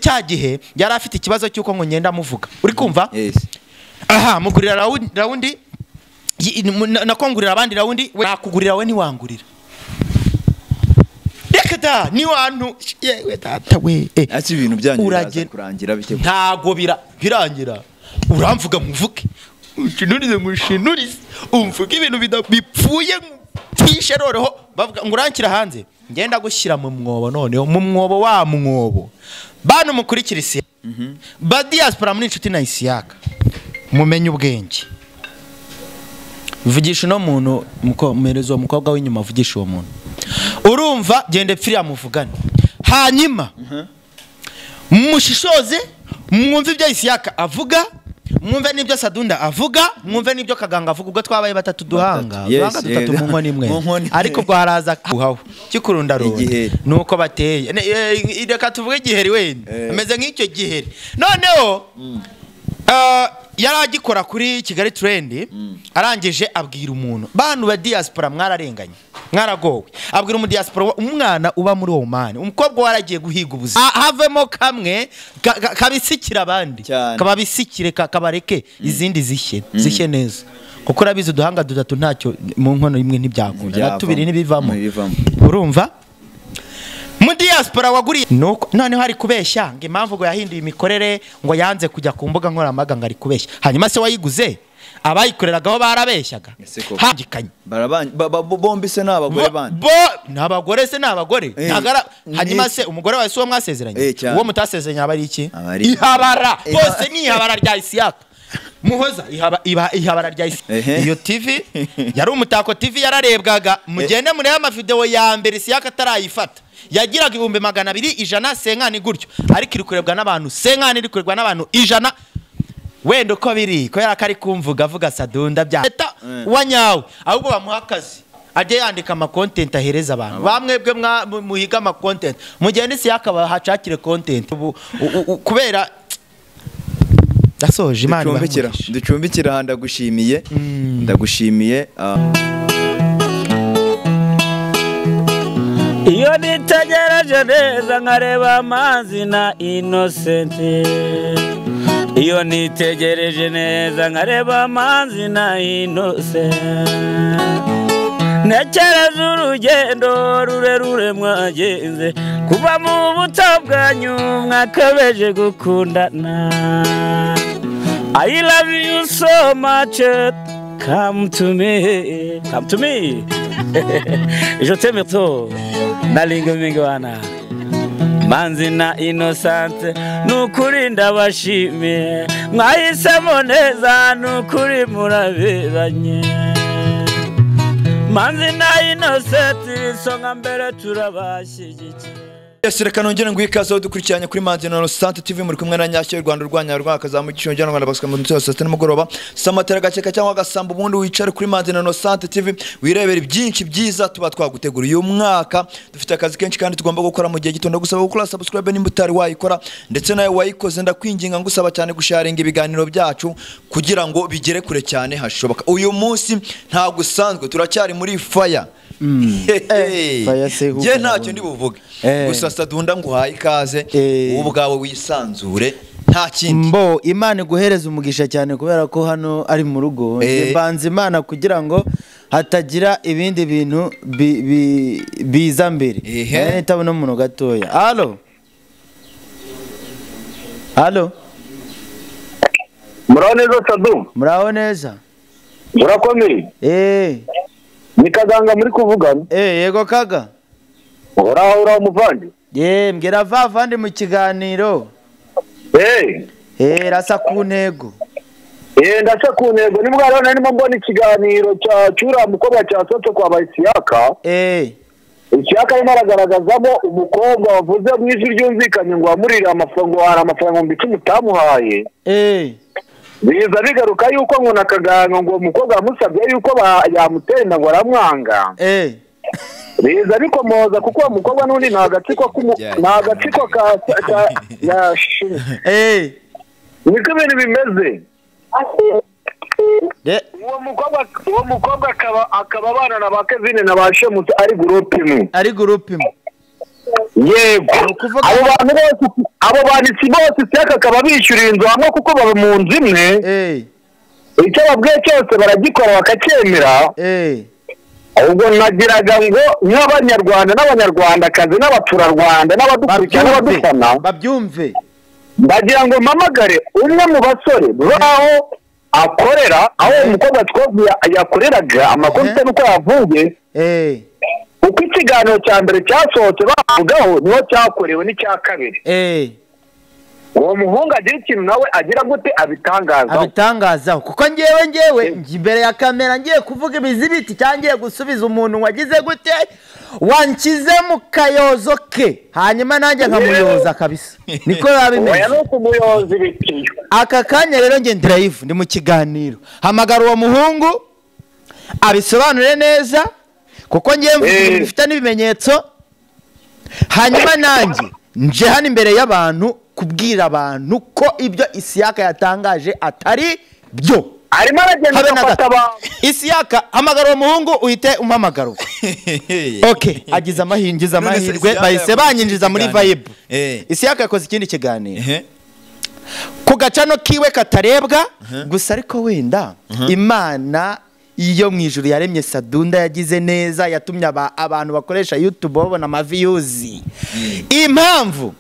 cyagihe yari afite ikibazo cyuko ngo ngenda muvuga uri kumva aha mugurira rawundi nakongurira abandi rawundi we nakugurira we niwangurira rekada ni wantu yewe data we ati ibintu byanyu kurangira bite ntago birangira uramvuga muvuke ushinurize ngushinurize umvuga ibintu bipfuye tishe roreho bavuga ngo urankira hanze ngenda gushyira mu mwobo noneho mu mwobo wa mwobo bano mukurikira Isiaka ba diaspora muri inshuti na Isiaka mumenye ubwenge vugisha no muntu mukomerezo umukobwa w'inyuma vugisha uwo muntu urumva gende pfiri amuvugane hanyuma mushishoze mwumve ibyo Isiaka avuga mwumve nibyo Sadunda avuga mwumve nibyo Kaganga avuga ubwo twabaye batatu duhanga dutatu mu nkoni imwe ariko bwo haraza kuhaho kikurunda rundi nuko bateye reka tuvuge igiheri wenda ameze nk'icyo giheri noneho yaragikora kuri Kigali Trend arangije abwira umuntu bantu ba diaspora mwararenganye mwaragowe abwira umu diaspora umwana uba muri Oman umukobwa waragiye guhiga ubuzi havemo kamwe kabisikira abandi kababisikire kabareke izindi zishye neza kuko urabizi duhanga dutatu ntacyo mu nkono imwe ntibyakunda tubiri nibivamo urumva mu diaspora waguriye none hari kubeshya ngo impamvu ngo yahinduye imikorere ngo yanze kujya ku mbuga nkoramaga ngo ari kubeshya hanyuma se wayiguze abayikoreragaho barabeshyaga hagikanye bombi se n'abagore bandi n'abagore se n'abagore hanyuma se umugore wawe se uwo mwasezeranye uwo mutasezeranye aba ari iki ihabara bose ni ihabara rya Isiaka muhoza ihabara rya Isiaka iyo TV yari Umutako TV yararebwaga mugende muri ya video ya mbere Isiaka atarayifata yagiraga 200 senkani gutyo ariko irikurebwa n'abantu senkani irikurebwa n'abantu 100 wenda uko biri ko yarakari kumvuga avuga Sadunda bya wanyawe ahubwo bamuhakazi aje yandika ama content ahereza abantu bamwebwe muhiga ama content mugende Isiaka bahacakire content kubera dasoje imana ducumbikira ndagushimiye iyo nitegereje neza nkareba Manzi na Innocente iyo nitegereje neza nkareba Manzi na Innocente nekereza urugendo rurerure mwagenze kuva mu buto bwanyu mwakabeje gukundana I love you so much come to me je t'aime trop nalingo mingwana Manzi na Innocente nukuri ndabashimiye mwahisemo neza nukuri muraberanye Manzi na Innocente songa mbere turabashyigikiye Reka nongere ngwikazo dukurikiranye kuri Manzi na Innocente TV muri kumwe na Nyashyo Rwanda rwanya rwakazamugisho njyana Rwanda basika mu ntose saa 7 nimugoroba samatera gaceka cyangwa gasamba ubundi wicare kuri Manzi na Innocente TV wirebera byinshi byiza tuba twagutegura uyu mwaka dufite akazi kenshi kandi tugomba gukora mu gihe gitondo gusaba gukora subscribe nimba utari wayikora ndetse nawe wayikoze ndakwinginga ngusaba cyane gusharinga ibiganiro byacu kugira ngo bigere kure cyane hashoboka uyu munsi nta gusanzwe turacyari muri fire je ntacyo ndi buvuge gusa Sadunda nguhaye ikaze ubwawe wisanzure nta kindi mbo Imana guhereza umugisha cyane kubera ko hano ari mu rugo mbanze Imana kugira ngo hatagira ibindi bintu biza mbere nitabona umuntu gatoya Allo muraho neza Sadunda muraho neza murakomeye ni Kaganga muri kuvugana yego Kaga uraho muvandi mbwira vavandi mu kiganiro rasa ku ntego ndasa ku ntego nibwo rero narimo mbona ikiganiro cyura mukobwa cyasohotse kwa Isiaka Isiaka arimo aragaragazamo umukobwa wavuze mu ijwi ryumvikanye ngo wamurira amafaranga 10 mutamuhaye biza bigaruka yuko ngo nakaganga ngo umukobwa yamusabye yuko yamutenda ngo aramwanga biza bikomoza kuko umukobwa nundi ntagatsiko ka niko ibintu bimeze uwo mukobwa akaba abana na ba Kevin na ba Shemuta ari groupe imwe yego abo banditsi bose Isiaka akaba bishyurira inzu hamwe kuko baba mu nzu imwe icyo babwiye cyose baragikora bakacyemera ahubwo nagiraga ngo nk'abanyarwanda n'abanyarwandakazi n'abaturarwanda n'abadukurikira n'abadufana babyumve ndagira ngo mpamagare umwe mu basore baho akorera aho umukobwa twavuye yakoreraga amakuru se nuko yavuye uko ikiganiro cya mbere cyasohotse bavugaho niho cyakorewe n'icya kabiri uwo muhungu agira ikintu nawe agira gute abitangazaho kuko ngewe imbere ya kamera ngiye kuvuga ibizibiti cyangwa ngiye gusubiza umuntu wagize gute wankize mu kayozo ke hanyuma nanjye nkamuyoza kabisa niko biba bimeze aka kanya rero nge drive ndi mu kiganiro hamagara uwo muhungu abisobanure neza kuko ngiye mvuga ibintu bifite n'ibimenyetso hanyuma nanjye nje hano imbere y'abantu kubwira abantu ko ibyo Isiaka yatangaje atari byo arimo aragenda afata abantu Isiaka hamagara uwo muhungu uhite umpamagara okay agize amahirwe bahise banyinjiza muri vibe Isiaka yakoze ikindi kiganiro ku gacano kiwe katarebwa gusa ariko wenda Imana iyo mu ijuru yaremye Sadunda yagize neza yatumye abantu bakoresha YouTube babona amaviews impamvu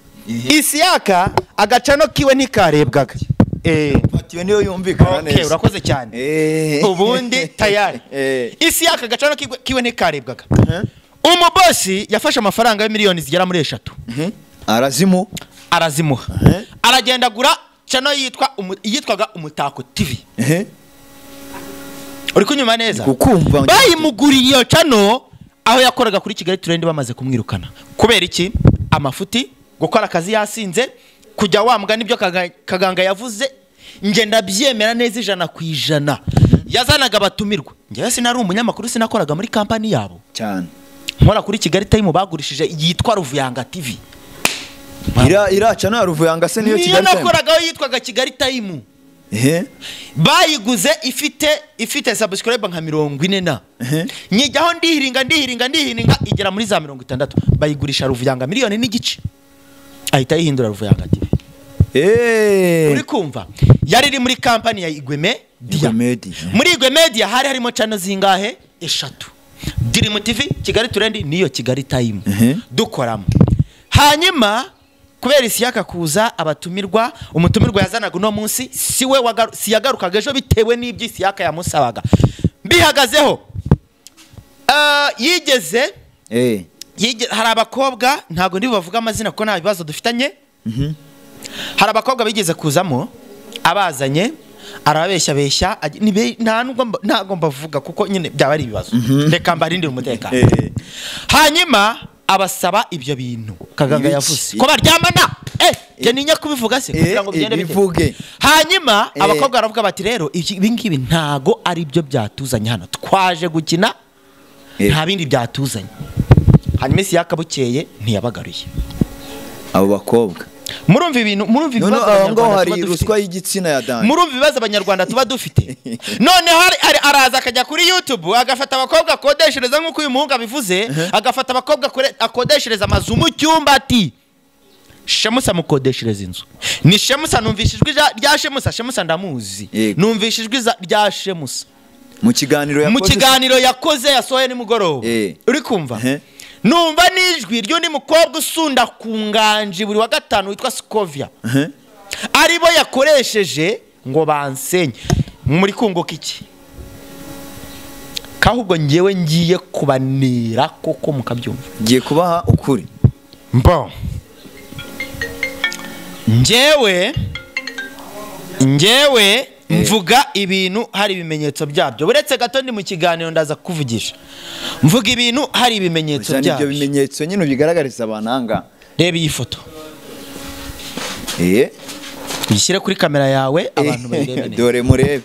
Isiaka agacano kiwe ntikarebwaga fatiwe niyo yumvikana neza okay urakoze cyane ubundi tayari Isiaka agacano kiwe ntikarebwaga umubosi yafashe amafaranga ya miliyoni zigera muri 3 arazimuha aragenda gura chano yitwaga Umutako TV uri kunyuma neza kukumva bayimuguriye iyo chano aho yakoraga kuri Kigali Trend bamaze kumwirukana kubera iki amafuti gukora akazi yasinze kujya wambwa nibyo kaganga yavuze ngenda byemera neza 100% yazanaga batumirwa ngiye sinari umunyamakuru sinakoraga muri company yabo cyane nkora kuri Kigali Time bagurishije yitwa Ruvuyanga TV iraca na Ruvuyanga se niyo Kigali Time nakoraga yitwaga Kigali Time bayiguze ifite subscriber nka 40 na nyijyaho ndihiringa igera muri za 60 bayigurisha Ruvuyanga miliyoni n'igice ahita yihindura Ruvuyanga TV uri kumva yari iri muri company ya Igwe Media muri Igwe Media hari harimo channel zingahe 3 Dream TV Kigali Trend niyo Kigali Time dukoramo hanyuma kubera Isiaka kuza abatumirwa umutumirwa yazanaga no munsi siwe siyagarukaga ejo bitewe n'ibyo Isiaka yamusabaga bihagazeho yigeze hari abakobwa ntago ndi bavuga amazina ko nta bibazo dufitanye hari abakobwa bigeze kuzamo abazanye arabeshya ntago mbavuga kuko nyine byaba ari ibibazo reka mbarindire umutekano hanyuma abasaba ibyo bintu kaganga yavuze ko baryamana je ninya kubivuga se kugira ngo bigende bivuge hanyuma abakobwa baravuga bati rero ibi ngibi ntago ari byo byatuzanye hano twaje gukina nta bindi byatuzanye hanyuma Isiaka bukeye ntiyabagaruye abo bakobwa murumva ibibazo ngo hari ruswa y'igitsina ya dance murumva ibibazo abanyarwanda tuba dufite none hari araza akajya kuri YouTube agafata abakobwa akodeshereza nk'uko uyu muhungu abivuze agafata abakobwa akodeshereza amazu mu cyumba ati Shemusa mukodeshereza inzu ni Shemusa numvishijwe rya Shemusa ndamuzi numvishijwe rya Shemusa mu kiganiro yakoze yasohoye nimugoroba uri kumva numva nijwi ry'undi mukobwa usunda ku nganje buri wa gatanu witwa Scovia aribo yakoresheje ngo bansenye muri kunguka iki kahubwo ngewe ngiye kubanira koko mukabyumva ngiye kubaha ukuri mbo ngewe mvuga ibintu hari ibimenyetso byabyo buretse gato ndi mu kiganiro ndaza kuvugisha mvuga ibintu hari ibimenyetso byabyo ibyo bimenyetso nyine bigaragariza abananga reba iyi foto uyishyire kuri kamera yawe abantu bayirebe neza dore murebe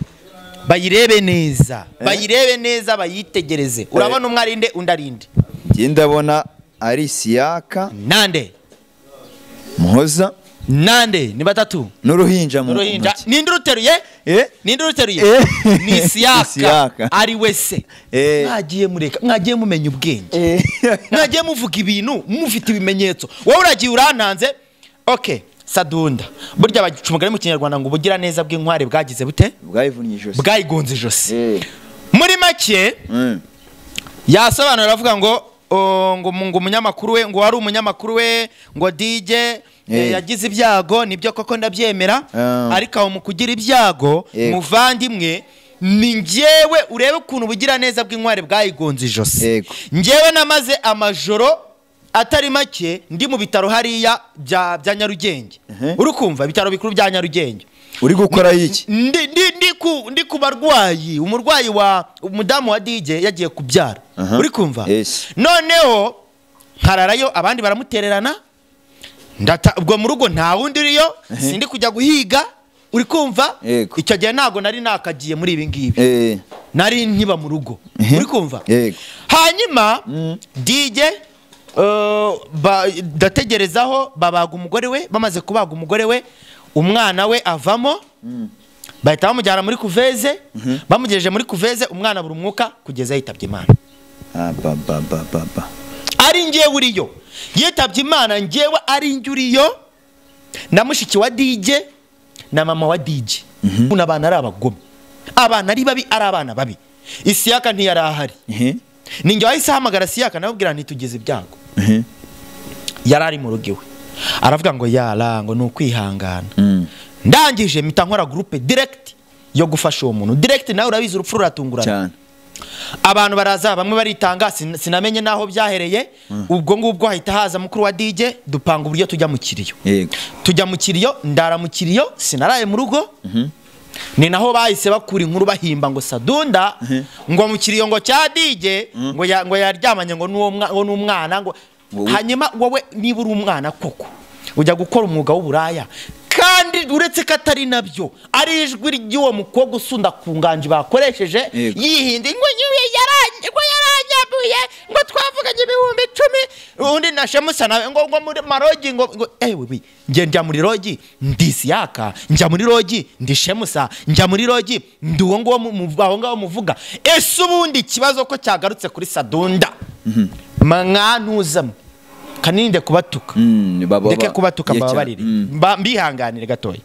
bayirebe neza bayitegereze urabona umwe arinde undi arinde ngiye ndabona ari Isiaka nande Muhoza nande ni batatu n'uruhinja mu ruhinja ninde ruteruye ninde ruteruye ni Isiaka ari wese mwagiye mumenya ubwenge mwagiye muvuga ibintu mufite ibimenyetso wowe uragiye urantanze okay Sadunda burya bagicumugare mu kinyarwanda ngo bugira neza bw'inkware bwagize bute bwayigonze ijosi muri make yasobanura aravuga ngo umunyamakuru we ngo wari umunyamakuru we ngo DJ yagize ibyago nibyo koko ndabyemera ariko aho mu kugira ibyago muvandimwe ni njyewe urebe ukuntu bugira neza bw'inkware bwayigonze ijosi njyewe namaze amajoro atari make ndi mu bitaro hariya bya Nyarugenge uri kumva bitaro bikuru bya Nyarugenge uri gukora iki ndi ku barwayi umurwayi wa umudamu wa DJ yagiye kubyara uri kumva noneho nkararayo abandi baramutererana ubwo mu rugo nta wundi uriyo sindi kujya guhiga uri kumva icyo gihe ntago nari nakagiye muri ibi ngibi nari nkiba mu rugo uri kumva hanyuma DJ dategerezaho babaga umugore we bamaze kubaga umugore we umwana we avamo bahita bamujyana muri kuveze bamugejeje muri kuveze umwana buri umwuka kugeza yitabye Imana ari njyewe uriyo yitabye Imana njyewe ari njye uriyo na mushiki wa DJ na mama wa DJ n'abana ari abagome abana ari babi ari abana babi Isiaka ntiyari ahari ninjye wahise ahamagara Isiaka nababwira nti tugize ibyago yari ari mu rugo iwe aravuga ngo ngo ni ukwihangana ndangije mpita nkora groupe direct yo gufasha uwo muntu direct nawe urabizi urupfu ruratungurana abantu baraza bamwe baritanga sinamenye naho byahereye ubwo ngubwo hahita haza mukuru wa DJ dupanga uburyo tujya mu kiriyo tujya mu kiriyo ndara mu kiriyo sinaraye mu rugo ni naho bahise bakura inkuru bahimba ngo Sadunda ngo mu kiriyo ngo cya DJ ngo yaryamanye ngo n'umwana ngo hanyuma wowe niba uri umwana koko ujya gukora umwuga w'uburaya kandi uretse ko atari nabyo ari ijwi ry'uwo mukobwa usunda ku nganji bakoresheje yihinde ngo yaranyabuye ngo twavuganye 10,000 undi nashemusa nawe ngo muri marogi ngo ewe njya muri rogi ndi Isiaka njya muri rogi ndi shemusa njya muri rogi ndi uwo ngaho muvuga ese ubundi kibazo ko cyagarutse kuri Sadunda mwantuzamo kaninde kubatuka ndeke kubatuka mbabarire mbihanganire gatoya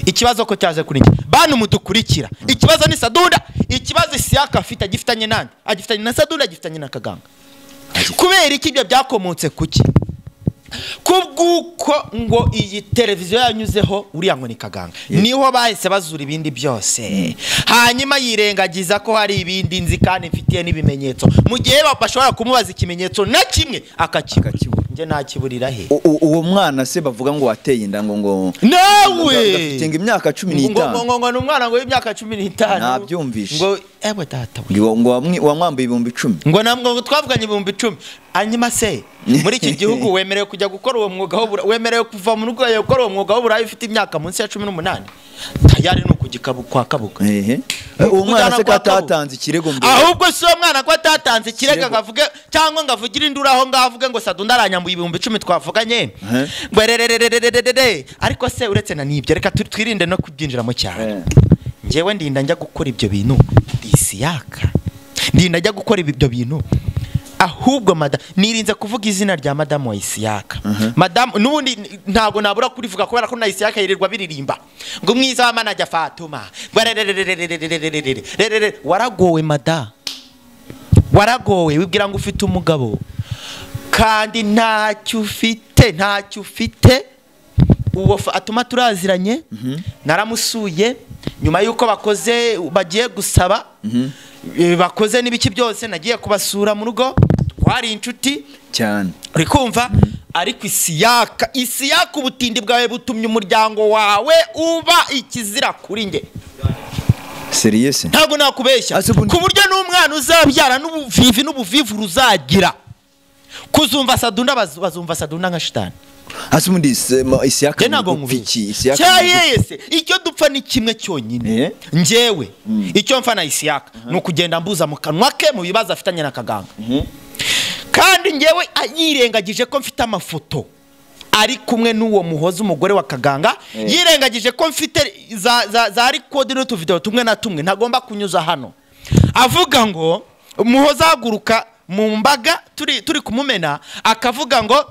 ikibazo ko cyaje kuri njye bantu mudukurikira ikibazo ni Sadunda ikibazo Isiaka afite agifitanye nande agifitanye na Sadunda agifitanye na Kaganga kubera iki ibyo byakomotse kuki kubwuko ngo iyi televiziyo yanyuzeho uriya ngo ni Kaganga niho bahise bazura ibindi byose hanyuma yirengagiza ko hari ibindi nzi kandi mfitiye n'ibimenyetso mu gihe bashobora kumubaza ikimenyetso na kimwe akakibura nje nakiburira he uwo mwana se bavuga ngo wateye inda ngo nawe afite imyaka 15 ngo n'umwana ngo y'imyaka 15 nabyumvishe ngo ewe data ngo wamwambaye 10,000 ngo namwe twavuganye 10,000 hanyuma se muri iki gihugu wemerewe kujya gukora uwo mwuga wemerewe kuva mu rugo gukora uwo mwuga w'uburayi ufite imyaka munsi ya 18 tayari no kugikabukwa kabuka uwo mwana se katatanze ikirego mbere ahubwo so mwana ko atatanze ikirego ngavuge cyangwa ngavugira indura aho ngavuge ngo Sadunda aranyambuye 10,000 twavuganye ariko se uretse na nibyo reka twirinde no kubyinjiramo cyane njyewe ndinda njya gukora ibyo bintu Isiaka ndinda njya gukora ibyo bintu ahubwo nirinze kuvuga izina rya madamu wa Isiaka madamu nubundi ntago nabura kurivuga kubera ko na Isiaka yirirwa biririmba ngo mwiza wa manager Fatuma waragowe waragowe wibwira ngo ufite umugabo kandi ntacyo ufite uwo atuma turaziranye naramusuye nyuma yuko bagiye gusaba bakoze n'ibiki byose nagiye kubasura mu rugo twari inshuti cyane uri kumva ariko Isiaka ubutindi bwawe butumye umuryango wawe uba ikizira kuri nge serious ntago nakubeshya ku buryo n'umwana uzabyara n'ubuvivu ruzagira kuzumva Sadunda bazumva Sadunda nka shitani Asumundi Isiaka ngupfiki cyayese icyo dupfa ni kimwe cyonyine njyewe icyo mfa na Isiaka no kugenda mbuza mu kanwa ke mu bibazo afitanye na Kaganga kandi njyewe yirengagije ko mfite amafoto ari kumwe n'uwo muhoza umugore wa Kaganga yirengagije ko mfite za record n'utuvideo tumwe na tumwe ntagomba kunyuza hano avuga ngo muhoza haguruka mu mbaga turi kumumena akavuga ngo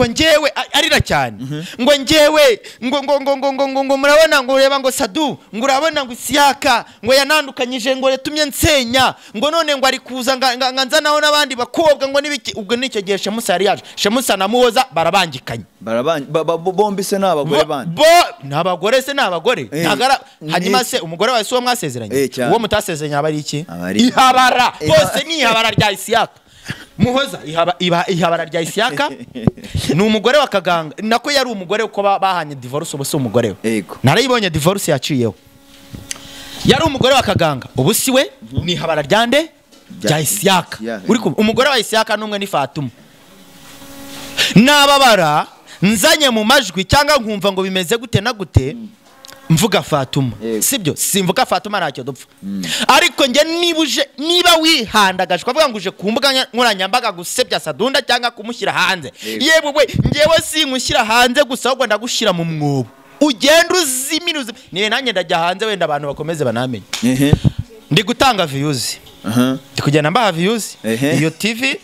ngewe arira cyane ngo ngewe ngo murabona ngo ureba ngo Sadu ngo urabona ngo Isiaka ngo yanandukanyije ngo yatumye nsenya ngo none ngo ari kuza nganza naho nabandi bakobwa ngo nibiki ubwo nicyo gihe Shemusa yari yaje Shemusa na Muhoza barabangikanye bombi se n'abagore bandi n'abagore se n'abagore ntagara hanyuma se umugore wawe so mwasezeranye uwo mutasezeranye abari iki ihabara bose ni ihabara rya Isiaka Muhoza ihabara rya Isiaka ni umugore wa Kaganga nako yari umugore uko bahanye divorce ubu umugore we narayibonye divorce yaciyeho yari umugore wa Kaganga ubu siwe ni ihabara ryande rya Isiaka uri umugore wa Isiaka numwe ni Fatuma nababara nzanye mu majwi cyangwa nkumva ngo bimeze gute na gute mvuga Fatuma sibyo simvuga Fatuma ntacyo dupfa ariko nge niba wihandagaje kwavuga ngo uje kumbuga nkoranyambaga gusebya Sadunda cyangwa kumushyira hanze yewe we ngewe sinkushyira hanze gusa ahubwo ndagushira mu mwobo ugenda uziminuze niwe nanjye ndajya hanze wenda abantu bakomeze banamenye ndi gutanga views kugenda mbaha views iyo TV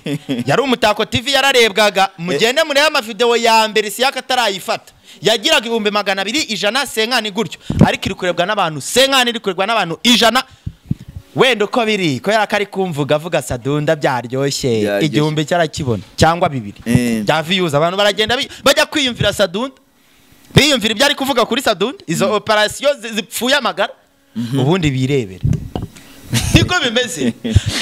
yari Umutako TV yararebwaga mugende mureba ama video ya mbere Isiaka atarayifata yagiraga 200 senkani gutyo ariko iri kurebwa n'abantu senkani iri kurebwa n'abantu 100 wendo ko biri ko yarakari kumvuga avuga Sadunda byaryoshye igihumbi cyarakibona cyangwa 2 bya views abantu baragenda bajya kwiyumvira Sadunda biyumvira byari kuvuga kuri Sadunda izo operation zipfuye amagara ubundi birebera niko bimeze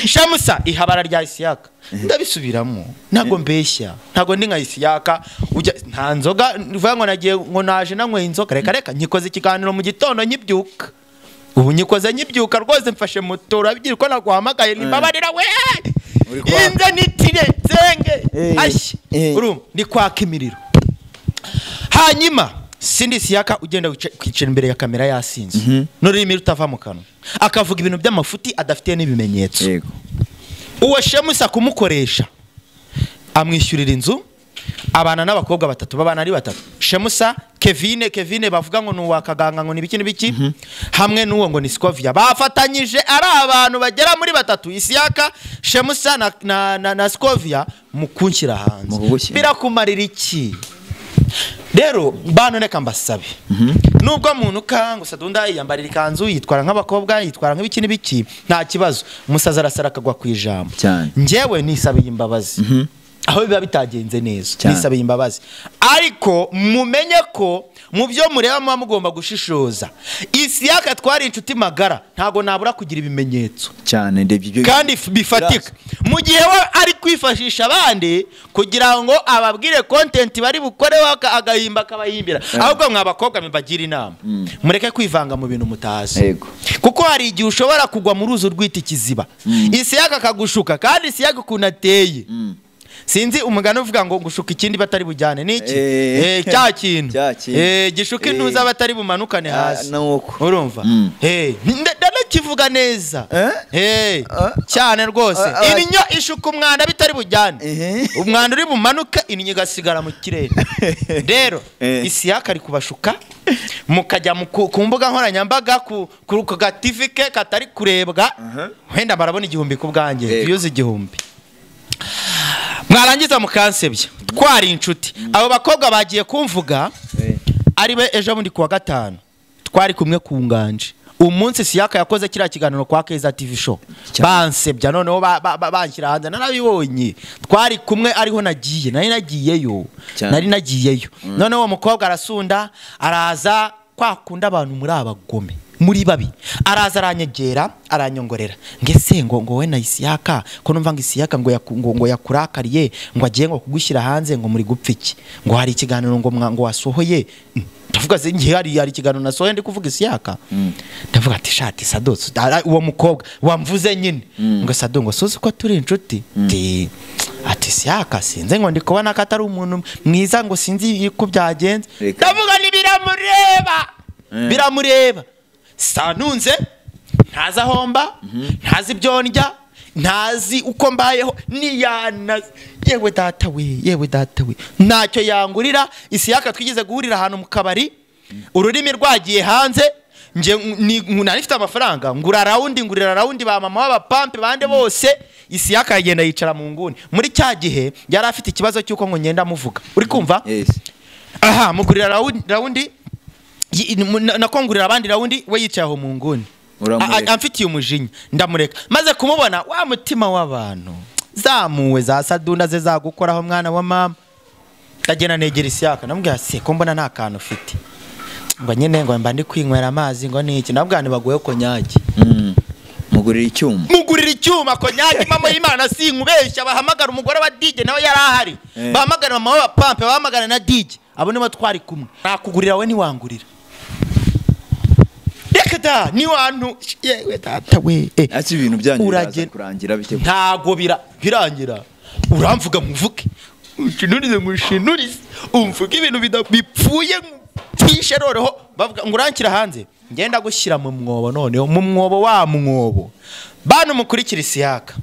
Shemusa ihabara rya Isiaka ndabisubiramo ntago mbeshya ntago ndi nka Isiaka nta nzoga vuga ngo nagiye ngo naje nanywe inzoga reka nyikoze ikiganiro mu gitondo nyibyuka ubu nyikoze nyibyuka rwose mfashe motora bigira ko naguhamagaye nimbabarira we inze nitire zenge ashi ndi kwaka imiriro hanyuma sindi Isiaka ugenda kwicira imbere ya kamera yasinze n'ururimi rutava mu kanwa akavuga ibintu by'amafuti adafite n'ibimenyetso uwo Shemusa kumukoresha amwishyurira inzu abana n'abakobwa batatu babana ari batatu Shemusa Kevine bavuga ngo nuwa Kaganga ngo nibiki nibiki hamwe n'uwo ngo ni Scovia bafatanyije ari abantu bagera muri batatu Isiaka Shemusa na Scovia mu kunshyira hanze birakumarira iki rero bano neka mbasabe nubwo muntu kango Sadunda yambarira ikanzu yitwara nk'abakobwa yitwara nk'ibiki nibiki nta kibazo umusaza arasara akagwa kwijambo njewe nisabiye imbabazi aho biba bitagenze neza nisabiye imbabazi ariko mumenye ko mu byo mureba mugomba gushishoza Isiaka twari inshuti magara ntago nabura kugira ibimenyetso cyane ndebye kandi bifatika mu gihe we ari kwifashisha abandi kugira ngo ababwire content bari bukore agahimba kabahimbira ahubwo mwabakobwa mbagira inama mureke kwivanga mu bintu mutazi kuko hari igihe ushobora kugwa mu ruzo rwita kiziba Isiaka kagushuka kandi Isiaka kunateye sinzi umugano uvuga ngo ngushuka ikindi batari bujyane niki cya kintu gishuka intuza batari bumanukane hasi urumva kivuga neza cyane rwose ininyo ishuka umwanda bitari bujyane umwanda uri bumanuka ininyo gasigara mu kirere rero Isiaka ari kubashuka mukajya ku mbuga nkoranyambaga ku TV ke katari kurebwa wenda barabona igihumbi ku bwanjye views igihumbi mwarangiza mukansebya twari inshuti abo bakobwa bagiye kumvuga ari be ejo bundi kuwa gatanu twari kumwe ku nganje umunsi Isiaka yakoze kira kiganiro kwa Keza TV show bansebya noneho banshyira hanze narabibonye twari kumwe ariho nagiye nari nagiyeyo noneho umukobwa arasunda araza kwakunda abantu muri abagome muri babi araza aranyegera aranyongorera ngese ngo we na Isiaka ko numva ngo Isiaka ngo yakurakariye ngo agiye ngo kugushyira hanze ngo muri gupfiki ngo hari ikiganiro ngo wasohoye ndavuga se ngiye hari ikiganiro nasohoye ndi kuvuga Isiaka ndavuga ati shati Sadotso uwo mukobwa wamvuze nyine ngo Sado ngo soze ko turi inshuti ati Isiaka sinze ngo ndi kubona ko atari umuntu mwiza ngo sinzi uko byagenze ndavuga ni biramureba sanunze ntaza homba ntazi byondya ntazi uko mbayeho niyana yewe data we ntacyo yangurira. Isiaka twigeze guhurira ahantu mu kabari, ururimi rwagiye hanze, nje nifite amafaranga ngurira rawundi ba mama w'abapampe bande bose. Isiaka yagenda yicara mu nguni. Muri cya gihe yari afite ikibazo cyuko ngo ngenda muvuga, uri kumva? Aha, mugurira rawundi nakongurira abandi rawundi, we yicaye aho mu nguni amfitiye umujinya, ndamureka. Maze kumubona wa mutima w'abantu zamuwe za Sadunda ze zagukoraho mwana wa mama, ndagenda negera Isiaka namubwira se ko mbona nta kantu ufite, ngo nyine ngo mba ndi kwinywera amazi ngo niki, nabwo baguye ko nyagi. Mugurira icyuma ko nyagi, mama y'Imana sinkubeshya. Bahamagara umugore wa DJ nawe yari ahari, bahamagara mama w'abapampe, bahamagara na DJ, abo nibo twari kumwe. Nakugurira we niwangurira rekada ni wantu yewe data we. Ati ibintu byanyu kurangira bite? Ntago birangira, uramvuga muvuke mushinurize umvuga ibintu bipfuye tishe roho, bavuga ngo urankira hanze, ngenda gushyira mu mwobo. Noneho mu mwobo wa mwobo bana mukurikira Isiaka,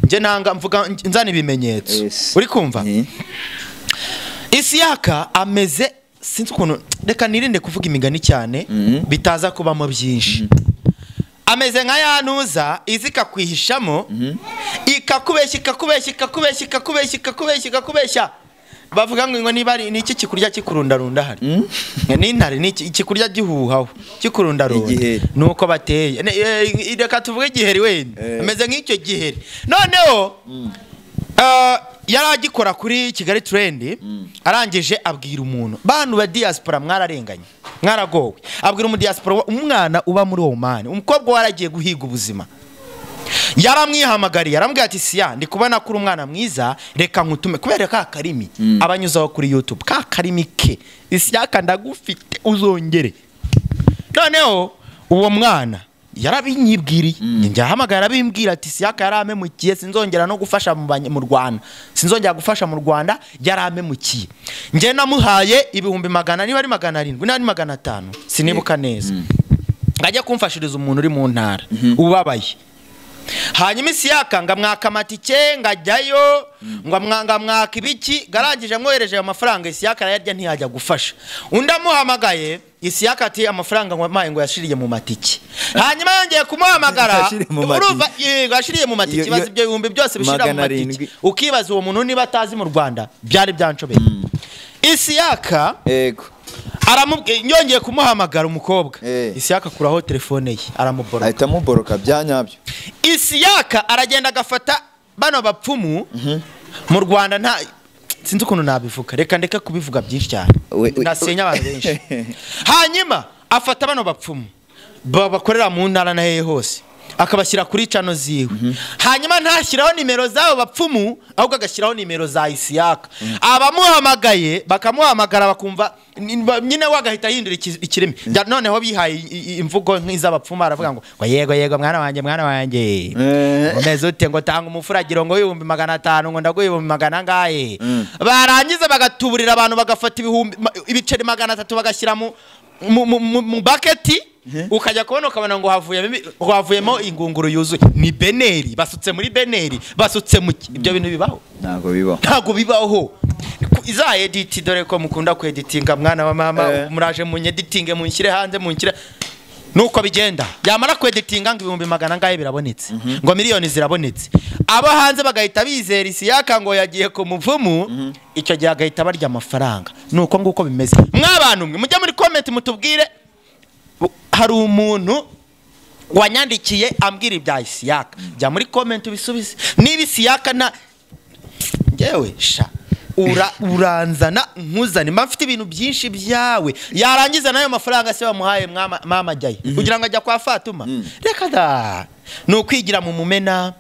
nje nanga mvuga nzana ibimenyetso, uri kumva? Isiaka ameze sinzi ukuntu, reka nirinde kuvuga imigani cyane bitaza kubamo byinshi. Ameze nka yanuza izika kwihishamo, ikakubeshya bavuga ngo niba ari niki kikurya kikurundarunda hari n'intare niki ikikurya gihuhaho kikurundarunda, nuko bateye. Reka tuvuge igiheri wenda ameze nk'icyo giheri. Noneho yaragikora kuri Kigali Trend, arangije abwira umuntu, bantu ba diaspora mwararenganye mwaragowe, abwira umu diaspora umwana uba muri Oman, umukobwa waragiye guhiga ubuzima, yaramwihamagariye arambwira ati siya ndi kubona kuri umwana mwiza, reka nkutume kubera ka karimi abanyuzaho kuri YouTube, ka karimi ke Isiaka ndagufite uzongere. Noneho uwo mwana yarabinyibwiriye, njya hamagara abimbwira ati Isiaka yaramemukiye, sinzongera no gufasha mu Rwanda, sinzongera gufasha mu Rwanda, yaramemukiye. Nje namuhaye 100 niba ari 700 nani 500 sinibuka neza, ngajya kumfashiriza umuntu uri mu ntara ubabaye. Hanyuma Isiaka ngamwaka amatike ngajyayo, ngo mwaka ibiki, garangije mwohereje amafaranga. Isiaka yararya ntiyajya gufasha. Undamuhamagaye Isiaka ati amafaranga ngo amaye ngo yashiriye mu matike. Hanyuma yongeye kumuhamagara, urumva yashiriye mu matike, bazi ibyo ibihumbi byose bishira mu matike. Ukibaza uwo muntu niba atazi mu Rwanda, byari byanshobeye. Isiaka aramubwiye, nyongeye kumuhamagara umukobwa, Isiaka kuraho telefone ye aramuboroka, ahita muboroka byanyabyo. Isiaka aragenda agafata bano bapfumu mu Rwanda, nta sinzi ukuntu nabivuga, reka ndeka kubivuga byinshi cyane nasenya abantu benshi. Hanyuma afata bano bapfumu bakorera mu ntara na hehe hose, akabashyira kuri channel ziwe. Hanyuma ntashyiraho nimero zabo bapfumu, ahubwo agashyiraho nimero za Isiaka. Abamuhamagaye bakamuhamagara bakumva nyine wagahita hindura ikirimi. Noneho bihaye imvugo nk'izabapfumu, aravuga ngo yego mwana wanjye umeze ute, ngo tanga umufuragiro ngo 500 ngo ndaguye 100 ngahe. Barangiza bagatuburira abantu, bagafata ibiceri 300 bagashyira mu bucket, ukajya kubona ukabona ngo havuyemo ingunguru yuzuye. Ni beneri, basutse muri beneri, basutse mu ibyo bintu bibaho? Ntago bibaho. Iza edit, dore ko mukunda ku editinga mwana wa mama, muraje mu editinge munshyire hanze munshyire, nuko bigenda. Yamara ku editinga ngo 100 ngahe birabonetse, ngo miliyoni zirabonetse. Abo hanze bagahita bizera Isiaka ngo yagiye ku muvumu, icyo gihe agahita barya amafaranga. Nuko nguko bimeze. Mwabantu mwe mujya muri comment mutubwire, hari umuntu wanyandikiye ambwira ibya Isiaka, jya muri comment ubisubize. Niba Isiaka na ngewe sha uranzana nkuzane, mfite ibintu byinshi byawe, yarangiza nayo mafaranga se bamuhaye mama jyaye kugira ngo ajya kwa Fatuma. Reka da, no kwigira mu mumena,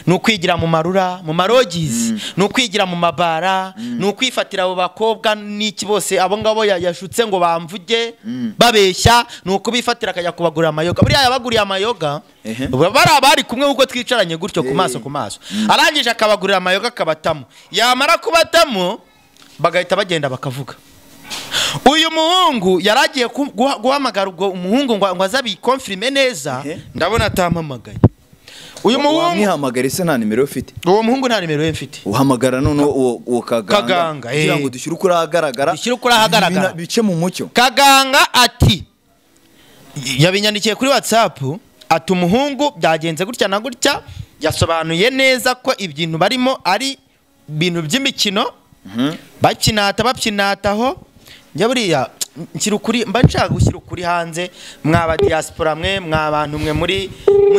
no kwigira mu marura, mu marogizi, no kwigira mu mabara, no kwifatira abo bakobwa n'iki bose abo ngabo yashutse ngo bamvuge babeshya, no kubifatira akajya kubagurira amayoga. Buriya yabaguriye amayoga, bari kumwe uko twicaranye gutyo ku maso ku maso, arangije akabagurira amayoga akabatamo. Yamara kubatamo bagahita bagenda bakavuga, uyu muhungu yaragiye guhamagara ubwo umuhungu ngo azabi confirme neza, ndabona atampamagaye. uyu muhungu mwihamagara se nta nimero ufite uwo muhungu nta nimero ye mfite uhamagara none uwo kaganga kugira ngo dushyire ukuri ahagaragara bice mu mucyo kaganga ati yabinyandikiye kuri WhatsApp ati umuhungu byagenze gutya na gutya yasobanuye neza ko ibintu barimo ari ibintu by'imikino babyinataho njya buriya nshyira ukuri mba nshaka gushyira ukuri hanze mwaba diaspora mwe mwabantu mwe muri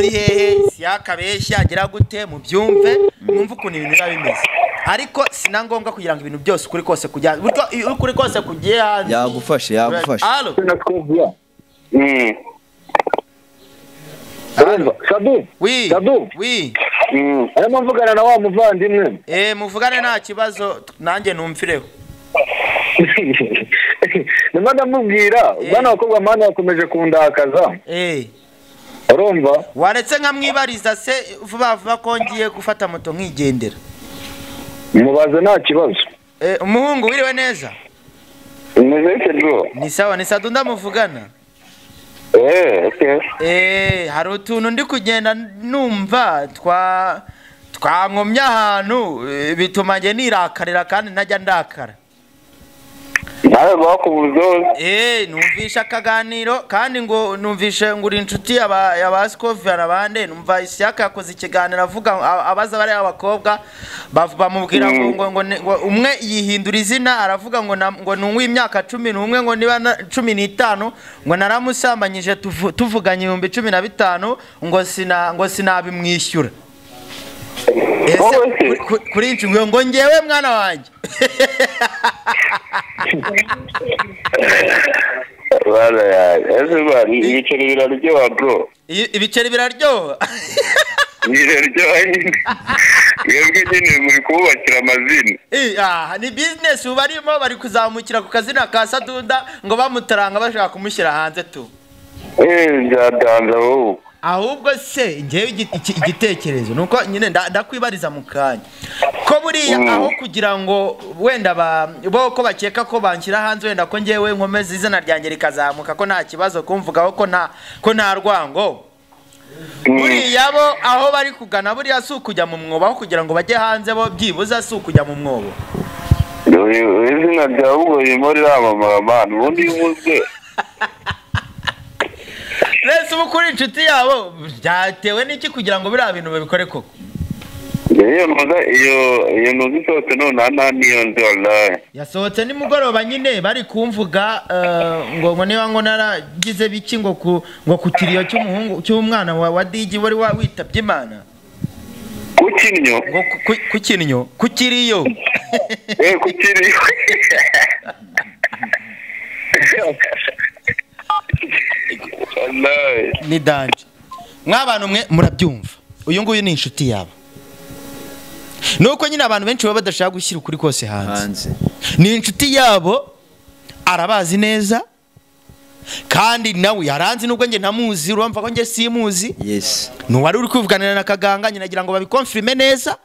hehe Isiaka beshya agira gute mu byumve mwumva ukuntu ibintu biba bimeze ariko sinangombwa kugira ngo ibintu byose ukuri kose kujya ukuri kose kugiye hanze yagufashe allo Sadu oui oui arimo mvugana na wa muvandimwe muvugane nta kibazo nanjye numfireho nima ndamubwira bwana bakobwa mana yakomeje kundakaza urumva waretse nkamwibariza se vuba ko ngiye gufata moto nkigendera mubaze nta kibazo umuhungu wiriwe neza umeze bro ni sawa ni Sadunda muvugana okay hari utuntu ndi kugenda numva twankomya ahantu bituma nge nirakarira kandi ntajya ndakara nawe bakubuzo numvisha akaganiro kandi ngo numvishe nguri inshuti y'abaskovi arabande numva Isiaka yakoze ikiganiro avuga abaza bari abakobwa bamubwira ngo umwe yihindura izina aravuga ngo nungwe imyaka 11 ngo niba 15 ngo naramusambanyije tuvuganye 15 ngo sinabimwishyura kuri inshinga ngo ngewe mwana wanjye wala ya bari ibiceri biraryoha bro ibiceri biraryoha yebwe nyine muri kubakira amazina ni business ubarimo bari kuzamukira ku kazina ka Sadunda ngo bamutaranga bashaka kumushyira hanze tu byadanza wowe ahubwo se ngewe igitekerezo nuko nyine ndakwibariza mu kanya ko buriya aho kugira ngo wenda bo ko bakeka ko banshyira hanze wenda ko ngewe nkomeze izina ryanjye rikazamuka ko nta kibazo kumvugaho ko nta rwango buriya bo aho bari kugana buriya si ukujya mu mwobo aho kugira ngo bajye hanze bo byibuza si ukujya mu mwobo izina ryawe ubwo ririmo riramamara abantu ubundi yumuzwe Rese ukuri inshuti yabo byatewe n'iki kugira ngo biriya bintu babikore koko iyo nuzi sohotse none niyo nzi wallahi yasohotse nimugoroba nyine bari kumvuga ngo niba ngo naragize biki ngo ku kiriyo cy'umuhungu cy'umwana wa Digi wari witabye Imana kukinyo kukiriyo ni danje mw'abantu mwe murabyumva uyu nguyu ni inshuti yabo nuko nyine abantu benshi baba badashaka gushyira ukuri kose hanze ni inshuti yabo arabazi neza kandi nawe yaranzi nubwo nge ntamuzi urumva ko nge simuzi nuwari uri kuvuganira na kaganga nyine agira ngo babikonfirme neza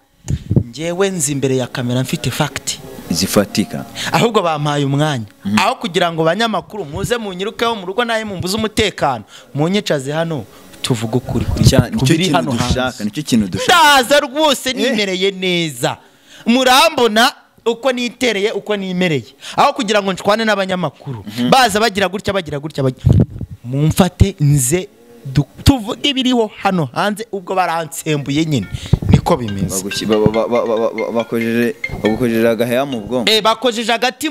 ngewe nzi imbere ya kamera mfite fact zifatika ahubwo bampaye umwanya aho kugira ngo banyamakuru muze munyirukeho mu rugo naye mumbuze umutekano munyicaze hano tuvuga ukuri nicyo kintu dushaka ndaza rwose nimereye neza murambona uko nitereye uko nimereye aho kugira ngo nshwane n'abanyamakuru baza bagira gutya mumfate nze tuvuge ibiriho hano hanze ubwo baransembuye nyine niko bimeze bakojeje agaheya mu bwonko bakojeje agati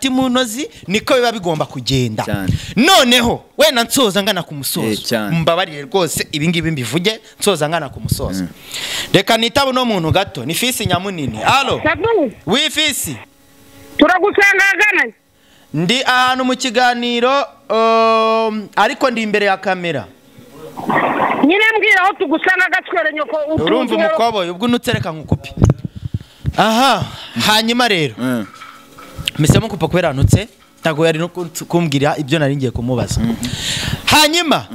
mu ntozi niko biba bigomba kugenda noneho wenda nsoza ngana ku musozo mbabarire rwose ibi ngibi mbivuge nsoza ngana ku musozo reka nitabo no muntu gato ni Fisi Nyamunini allo wi Fisi turagusanga agana ndi ahantu mu kiganiro ariko ndi imbere ya kamera nyine mbwira aho tugusanga gatwere nyoko urumva umukoboye ubwo nutereka nkukupi aha hanyuma rero misemo kupa kwera nutse tago yari no kumbwira ibyo nari ngiye kumubaza hanyuma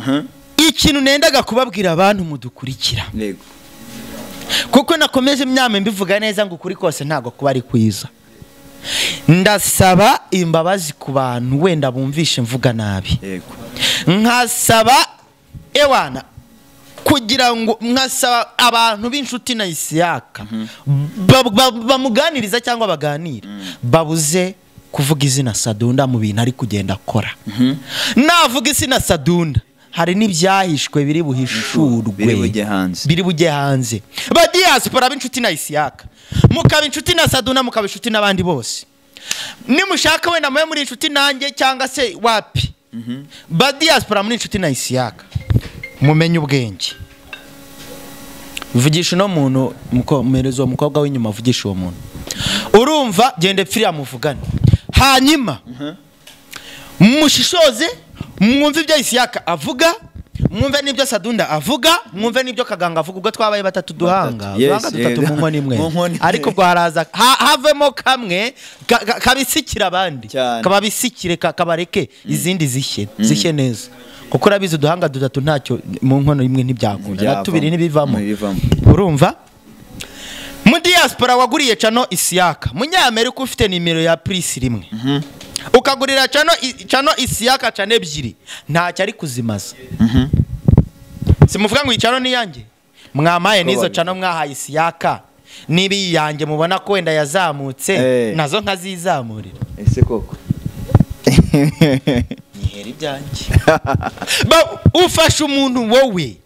ikintu nendaga kubabwira abantu mudukurikira yego kuko nakomeje imyame mbivuga neza ngo kuri kose ntago kuba ari kwiza ndasaba imbabazi ku bantu wenda bumvishe mvuga nabi yego nkasaba ewana kugira ngo nkasaba abantu b'inshuti na Isiaka bamuganiriza cyangwa baganira babuze kuvuga izina Sadunda mu bintu ari kugenda akora. Navuga izina Sadunda hari n'ibyahishwe biri buhishurwe biri bujye hanze. Ba diaspora b'inshuti na Isiaka mukaba inshuti na Sadunda mukaba inshuti n'abandi bose. Nimushaka wenda mwe muri inshuti nanjye cyangwa se wapi. Ba diaspora muri inshuti na Isiaka mumenye ubwenge. Vugisha no muntu mukomerezo umukobwa w'inyuma vugisha uwo muntu. Urumva gende pfiriya muvugane. Hanyuma mushishoze mwumve ibyo Isiaka avuga, mwumve n'ibyo Sadunda avuga, mwumve n'ibyo Kaganga avuga. Ubwo twabaye batatu duhanga dutatu mu nkoni imwe, ariko bwo haraza havemo kamwe kabisikira abandi, kababisikire kabareke izindi zishye neza, kuko urabizi uduhanga dutatu ntacyo mu nkono imwe ntibyakunda, tubiri nibivamo. Urumva mu diaspora waguriye cano Isiaka munyamerika ufite nimero ya prise rimwe, ukagurira cano Isiaka cano ebyiri ntacyo ari kuzimaza. Simuvuga ngo icano ni yanjye, mwamaye nizo cano mwahaye Isiaka nibi yanjye mubona ko wenda yazamutse nazo nkazizamurira. Ese koko niheri byanjye ufasha umuntu wowe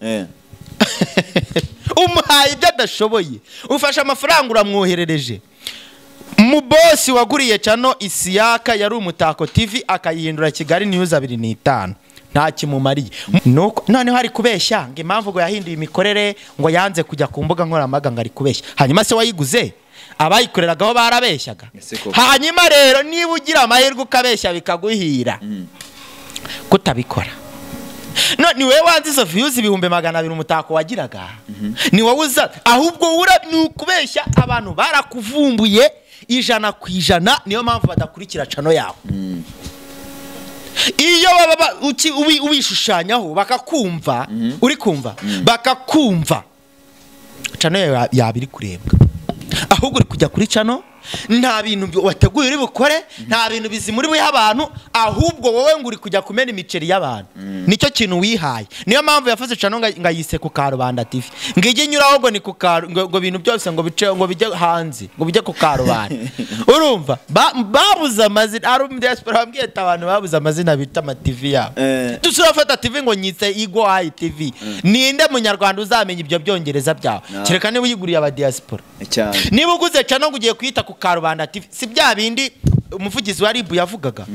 umuhaye ibyo adashoboye, ufasha amafaranga uramwoherereje. Mu boss waguriye cano Isiaka yari Umutako TV akayihindura Kigali News 25 nta kimumariye. None hari kubeshya ngo impamvu ngo yahinduye imikorere ngo yanze kujya ku mbuga nkoramaga ngo ari kubeshya. Hanyuma se wayiguze abayikoreragaho barabeshyaga. Hanyuma rero niba ugira amahirwe ukabeshya bikaguhira kutabikora. Ni wewe wanzizo views 200,000 Umutako wagiraga. Ni wowe uza ahubwo ukubeshya abantu barakuvumbuye 100%, niyo mpamvu badakurikira cano yawe. Iyo baba ubishushanyaho bakakumva, uri kumva bakakumva cano yabiri kurebwa, ahubwo uri kujya kuri cano nta bintu wateguye uri bukore, nta bintu bizimuri buha abantu, ahubwo wowe ngo uri kujya kumena imiceri y'abantu. Nicyo kintu wihaye. Niyo mpamvu yafaze cano ngayise ku Karubanda TV, ngije nyuraho ngo ni ku ngo bintu byose ngo bice ngo bijye hanze ngo bijye ku Karubanda. Urumva babuza amazina ari mu diaspora bambwiye abantu babuza amazina bita ama TV yabo. Tusurafata TV ngo nyitse Igo High TV. Ninde munyarwanda uzamenya ibyo byongereza byawe? Kireka niba uyiguriye aba diaspora. Niba uguze cano ngo ugiye kwita ku Karubanda TV, si bya bindi umuvugizi wa RIB yavugaga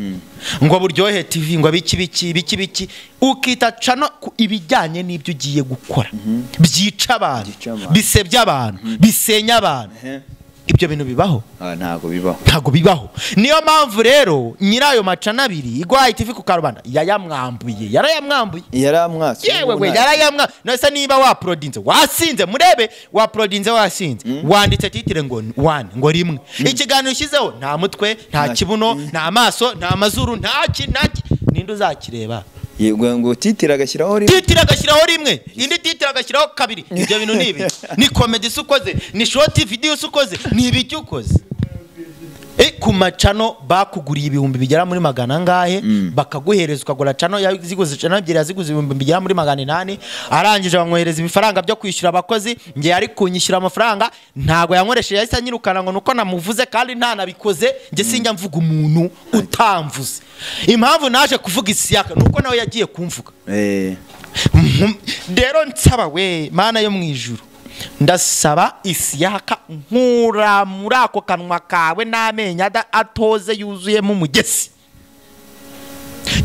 ngo buryohe TV ngo biki ukita cano ibijyanye n'ibyo ugiye gukora byica abantu, bisebya abantu, bisenya abantu. Ibyo bintu bibaho? Ntago bibaho. Niyo mpamvu rero nyirayo macana abiri Igwa TV ku Karubanda yarayamwambuye. Yewe yarayamwa. Nose niba waprodinze wasinze murebe waprodinze wasinze wanditse titire ngo 1 ngo rimwe, ikiganiro ushyizeho nta mutwe nta kibuno nta maso nta mazuru nta ninde uzakireba? Yego ngo titira agashyiraho rimwe, indi titira agashyiraho kabiri. Ibyo bintu nibi ni comedy sukoze, ni short video sukoze, ni ibiki ukoze. Ku macano bakuguriye 1000 bigera muri 100 ngahe, bakaguhereza ukagura cano yaziguze cano ebyiri yaziguze 1000 bigera muri 800, arangije bamwohereza ibifaranga byo kwishyura abakozi. Ngiye ari kunyishyura amafaranga ntago yankoresheje, yahise anyirukana ngo nuko namuvuze kandi nta nabikoze. Nge sinjya mvuga umuntu utamvuze. Impamvu naje kuvuga Isiaka nuko nawe yagiye kumvuga. Rero nsaba we Mana yo mwijuru, ndasaba Isiaka nkura muri ako kanwa kawe n'amenya atoze yuzuyemo umugesi.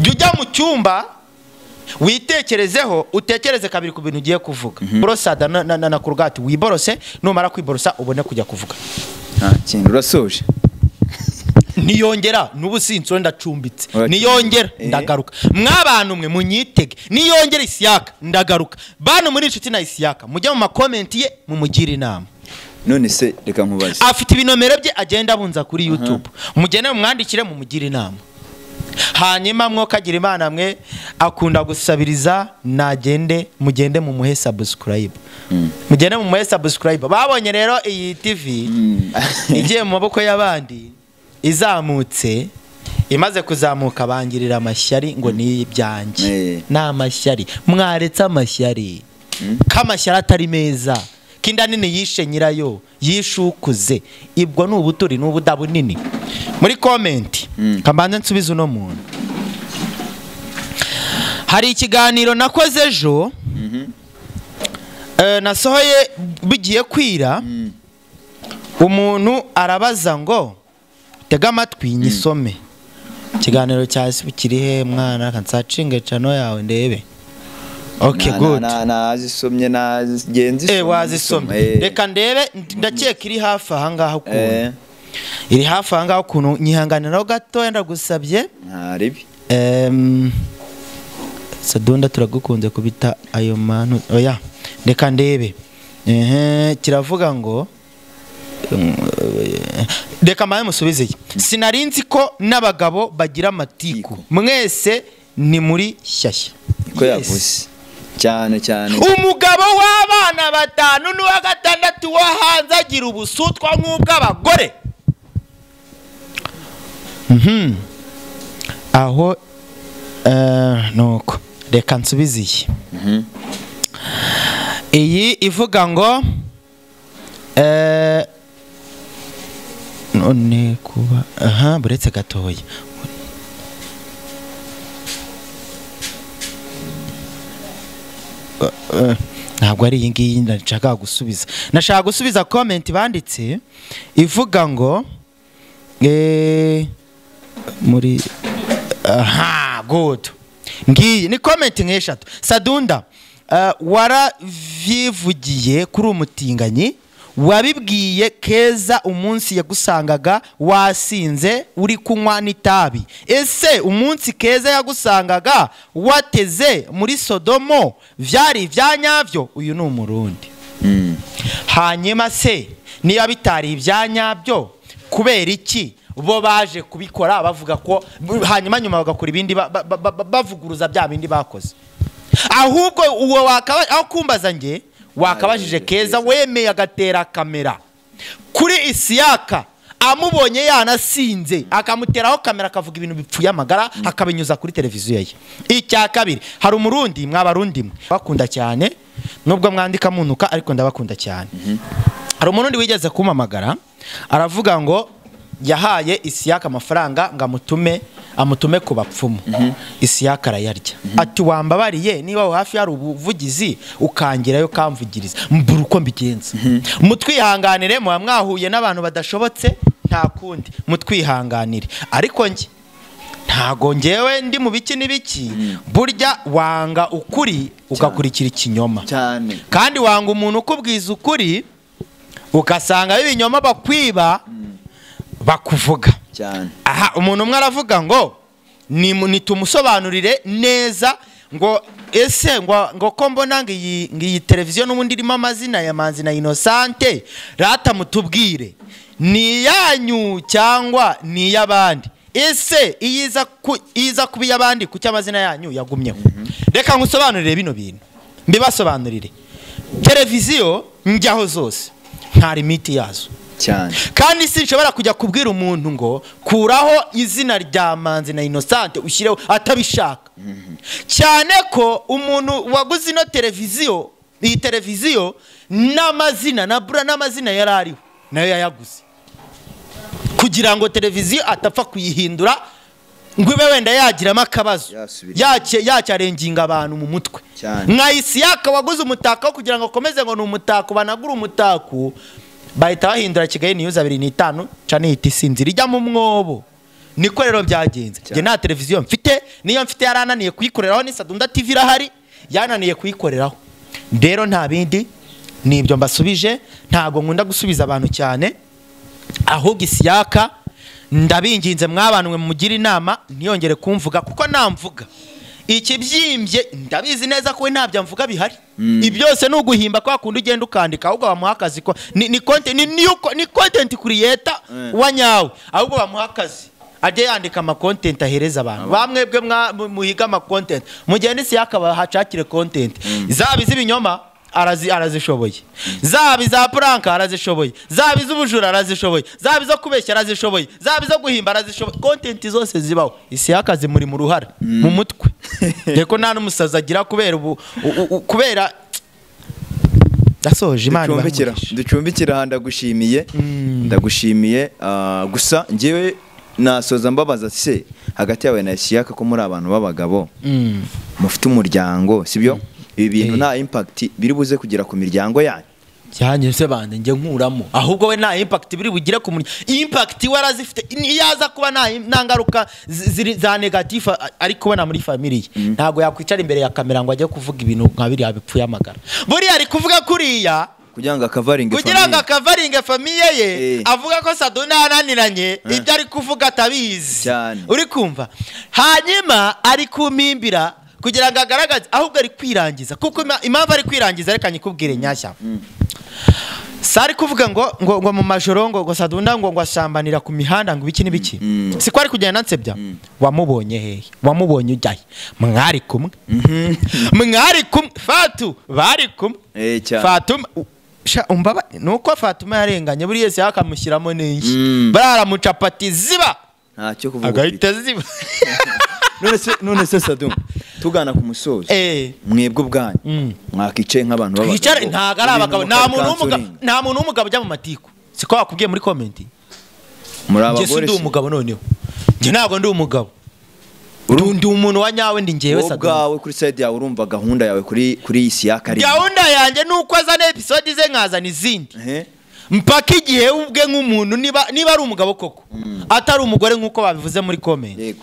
Jya mu cyumba witekerezeho, utekereze kabiri ku bintu ugiye kuvuga. Borosada na kurugati wiborose, numara kwiborosa ubone kujya kuvuga. Kintu urasoje. Niyongera n'ubusinzo ndacumbitse, niyongera ndagaruka. Mwabantu mwe munyitege, niyongera Isiaka ndagaruka. Bantu muri inshuti na Isiaka mujye mu comment ye mumugire inama. None se reka nkubaze, afite ibinomero bye agenda abunza kuri YouTube, mugene mumwandikire mumugire inama. Hanyuma mwokagira Imana mwe akunda gusabiriza mugende mumuhe subscribe. Mugende mumuhe subscribe. Babonye rero iyi TV igiye mu maboko y'abandi izamutse, imaze kuzamuka bangirira amashyari ngo ni ibyanjye. Na amashyari mwaretse amashyari kamashyara atari meza kinda nini yishe nyirayo yishukuze ibwo n'ubuturi n'ubudabu nini muri comment kambanze nsubiza uno muntu hari ikiganiro nakoze ejo nasohoye bigiye kwira umuntu arabaza ngo tega amatwi nyisome ikiganiro cyase bikiri he mwana kansacinge cano yawe ndebe okay good nazisomye nagenzi wazisomye reka ndebe ndakeka iri hafi aha ngaho ukuntu iri hafi aha ngaho ukuntu nyihanganiraho gato ndagusabye ntaribi Sadunda turagukunze kubita ayo manu oya reka ndebe kiravuga ngo reka maye musubize sinarinzi ko n'abagabo bagira amatiku mwese ni muri shyashya ko yavuze cyane umugabo w'abana 5 n'uwa 6 wahanze agira ubusutwa nk'ubw'abagore aho nuko reka nsubize iyi ivuga ngo none kuba buretse gatoya ntabwo ari iyi ngiyi nashaka gusubiza comment banditse ivuga ngo muri good ngiyi ni comment nk'eshatu Sadunda waravivugiye kuri umutinganyi wabibwiye Keza umunsi yagusangaga wasinze uri kunywa n'itabi ese umunsi Keza yagusangaga wateze muri Sodomo vyari ivyanyavyo uyu ni umurundi hanyuma se niba bitari ivyanyavyo kubera iki bo baje kubikora bavuga ko hanyuma nyuma bagakora ibindi bavuguruza bya bindi bakoze ahubwo uwo wakaba aho kumbaza nge wakabajije Keza wemeye agatera kamera kuri Isiaka amubonye yanasinze akamuteraho kamera akavuga ibintu bipfuye amagara akabinyuza kuri televiziyo ye icya kabiri hari umurundi mwabarundi bakunda cyane nubwo mwandika munuka ariko ndabakunda cyane hari umurundi wigeze kumamagara aravuga ngo yahaye Isiaka amafaranga ngo amutume ku bapfumu Isiaka arayarya ati wambabariye niba hafi hari ubuvugizi ukangirayo kamvugiriza mbura uko mbigenza mutwihanganire mu mwahuye n'abantu badashobotse nta kundi mutwihanganire ariko nge ntago ngewe ndi mu biki n'ibiki burya wanga ukuri ugakurikira ikinyoma cyane kandi wanga umuntu ukubwiza ukuri ukasanga ibinyoma bakwiba bakuvuga cyane aha umuntu umwe aravuga ngo ni tumusobanurire neza ngo ese ngo ko mbona ngiyi televiziyo n'ubundi irimo amazina ya Manzi na Innocente rata mutubwire ni yanyu cyangwa ni y'abandi ese iza kubi y'abandi ku cy'amazina yanyu yagumyeho reka ngusobanurire bino bintu mbibasobanurire televiziyo njyaho zose nta limiti yazo cyane kandi sinshobora kujya kubwira umuntu ngo kuraho izina rya Manzi na Innocente ushyireho atabishaka cyane ko umuntu waguze ino televiziyo iyi televiziyo n'amazina na bura n'amazina yarariho nayo yayaguze kugira ngo televiziyo atapfa kuyihindura ngo ibe wenda yagiramo akabazo yacyarenginga abantu mu mutwe nka Isiaka waguze umutako kugira ngo akomeze ngo ni umutako banagura umutako bahita bahindura Kigali News 25 canihita isinzira ijya mu mwobo niko rero byagenze nge nta televiziyo mfite niyo mfite yarananiye kuyikoreraho ni Sadunda TV irahari yananiye kuyikoreraho rero nta bindi nibyo mbasubije ntago nkunda gusubiza abantu cyane ahubwo Isiaka ndabinginze mwabanwe mugira inama ntiyongere kumvuga kuko namvuga ikibyimbye ndabizi neza ko we ntabyo mvuga bihari ibyose nuguhimba kwa kundi ugenda ukandika ahubwo bamuha akazi ko ni content creator wanyawe ahubwo bamuha akazi ajye yandika ama content ahereza abantu bamwebwe muhiga ama content mugende Isiaka bahacakire content zabi z'ibinyoma arazishoboye zabi za prank arazishoboye zabi z'ubujura arazishoboye zabi zo kubeshya arazishoboye zabi zo guhimba arazishoboye content zose zibaho Isiaka zimuri mu ruhara mu mutwe reko nta n'umusaza agira kubera Dasoje Imana ducumbikira ndagushimiye gusa ngewe nasoza mbabaza se hagati yawe na Isiaka ko muri abantu b'abagabo mufite umuryango sibyo ibi bintu nta impact biri buze kugira ku miryango yanyu cyane se bande nge nkuramo ahubwo we nta impact biri bugire ku impact warazifite yaza kuba nta ngaruka za negative ari kubona muri family ntago yakwicara imbere ya kamera ngo ajye kuvuga ibintu nka biri abipfuye amagara buri ari kuvuga kuriya kugira ngo akavaringe famille ye avuga ko Sadunda yananiranye ibyo ari kuvuga atabizi uri kumva hanyuma ari kumimbira kugira ngo agaragaze ahubwo ari kwirangiza kuko impamvu ari kwirangiza reka nyikubwire nyashya sari kuvuga ngo mu majoro ngo Sadunda ngo ashambanira ku mihanda ngo ibiki n'ibiki siko ari kugenda nsebya wamubonye hehe wamubonye ujyaye mwari kumwe Fatu bari kumwe Fatuma umbaba nuko Fatuma yarenganye buri yese yakamushyiramo n'iki bararamucapati ziba ntacyo kuvuga agahita ziba none se Sadunda tugana ku musozo mwebwe ubwanyu mwakicaye nk'abantu b'abagabo twicare ntago ari abagabo nta muntu w'umugabo ujya mu matiku siko bakubwiye muri comment muri abagore nge ndi umugabo noneho nge ntago ndi umugabo ndi umuntu wa nyawe ndi ngewe Sadunda ubwawe kuri side yawe urumva gahunda yawe kuri Isiaka gahunda yanjye nuko azana episode ze nkazana izindi mpaka igihe ubwe nk'umuntu niba ari umugabo koko atari umugore nk'uko babivuze muri comment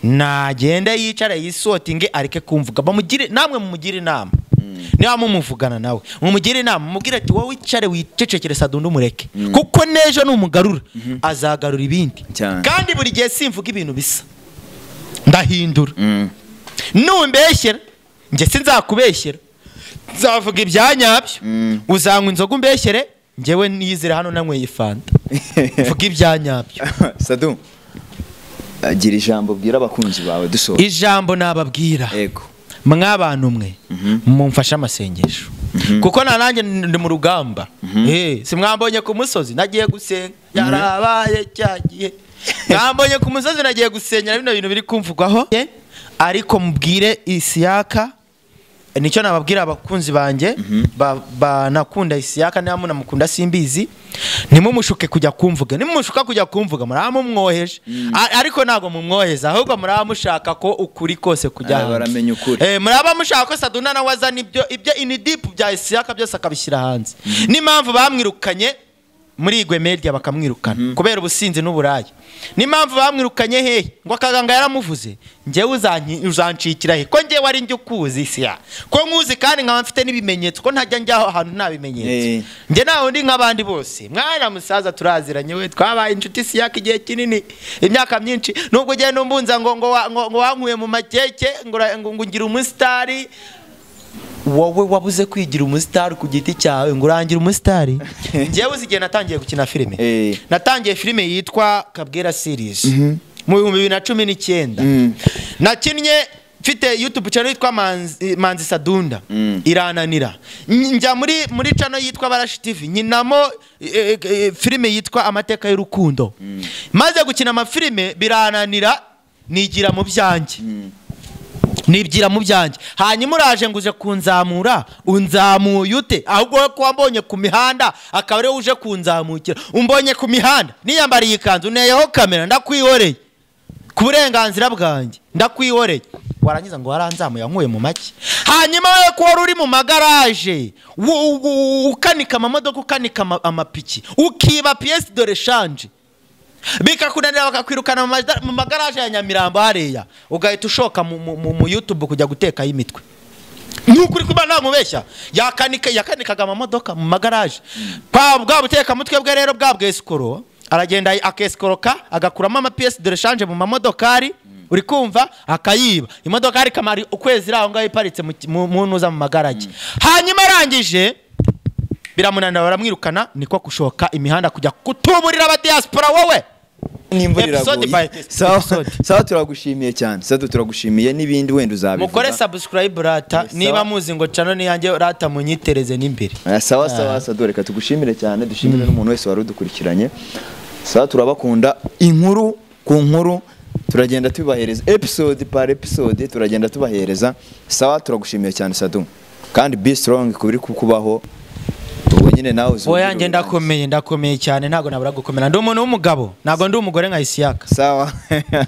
nagende yicara yisotinge areke kumvuga bamugire namwe mumugire inama niba mumuvugana nawe mumugire inama mumubwire ati wowe wicare wicecekere Sadunda umureke kuko nejo numugarura azagarura ibindi kandi buri gihe simvuga ibintu bisa ndahindura numbeshyera nge sinzakubeshyera nzavuga ibyanyabyo uzanywa inzoga umbeshyere ngewe nizere hano nanyweye fanta vuga ibyanyabyo Sadunda agira ijambo bwira abakunzi bawe dusoza ijambo nababwira yego mwabantu mwe mumfasha amasengesho kuko nanjye ndi mu rugamba simwambonye ku musozi nagiye gusenga yarabaye cyagiye mwambonye ku musozi nagiye gusenyera bino bintu biri kumvugwaho ariko mubwire Isiaka nicyo nababwira abakunzi banjye banakunda Isiaka niba munamukunda simbizi nimumushuke kujya kumvuga nimumushuka kujya kumvuga muramumwoheje ariko ntago mumwoheza ahubwo muramushaka ko ukuri kose kujya baramenya ukuri muraba mushaka ko Sadunda nawe azana ibyo in deep bya Isiaka byose akabishyira hanze n'impamvu bamwirukanye muri igwe media bakamwirukana kubera ubusinzi n'uburayi n'impamvu bamwirukanye hehe ngo akaganga yaramuvuze ngewe uzancikira he ko ngewe ari njye ukuzi Isiaka ko nkuzi kandi nkaba mfite n'ibimenyetso ko ntajya njyaho ahantu nta bimenyetso nge naho ndi nk'abandi bose mwana musaza turaziranye we twabaye inshuti Isiaka igihe kinini imyaka myinshi nubwo ugenda umbunza ngo wankuye mu makeke ngo ngira umusitari wowe wabuze kwigira umusitari ku giti cyawe ngo urangira umusitari ngewe uzigiye natangiye gukina filime natangiye filime yitwa Kabwera series mu 2019 nakinnye mfite YouTube channel yitwa Manzi Sadunda irananira njya muri channel yitwa Barashi TV nyinamo filime yitwa Amateka y'urukundo maze gukina amafilime birananira nigira mu byanjye nibyira mu byanjye hanyuma uraje nguje kunzamura unzamuye ute ahubwo ko wambonye ku mihanda akaba ari uje kunzamukira umbonye ku mihanda niyambariye ikanzu neyeho kamera ndakwihoreye ku burenganzira bwanjye ndakwihoreye warangiza ngo waranzamuye yankuye mu make hanyuma we ko wari uri mu magaraje ukanika amamodoka ukanika amapiki ukiba pièce de rechange bikakunanira bakakwirukana mu magaraje ya Nyamirambo hariya ugahita ushoka mu YouTube kujya guteka y'imitwe n'ukuri kuba namubeshya yakanikaga amamodoka mu magaraje bwa buteka mutwe bwe rero bwa bwesukoro aragenda akeskoroka agakuramo amapièce de rechange mu mamodokari uri kumva akayiba imodokari kamari ukwezi raho ngaho iparitse mu ntuza mu magaraje hanyuma arangije biramunanira baramwirukana niko kushoka imihanda kujya kutuburira aba diaspora wowe nimburira sawa turagushimiye cyane sawa turagushimiye nibindi wenda uzabivuga mukore subscribe rata niba muzi ngo channel ni yanjye rata munyitereze n'imbere sawa reka tugushimire cyane dushimire n'umuntu wese wari udukurikiranye sawa turabakunda inkuru ku nkuru turagenda tubahereza episode par episode turagenda tubahereza sawa turagushimiye cyane Sadunda kandi be strong kubiri kukubaho nyine nawe uzo oya nge ndakomeye cyane ntago nabura gukomera ndi umuntu w'umugabo ntago ndi umugore nka Isiaka sawa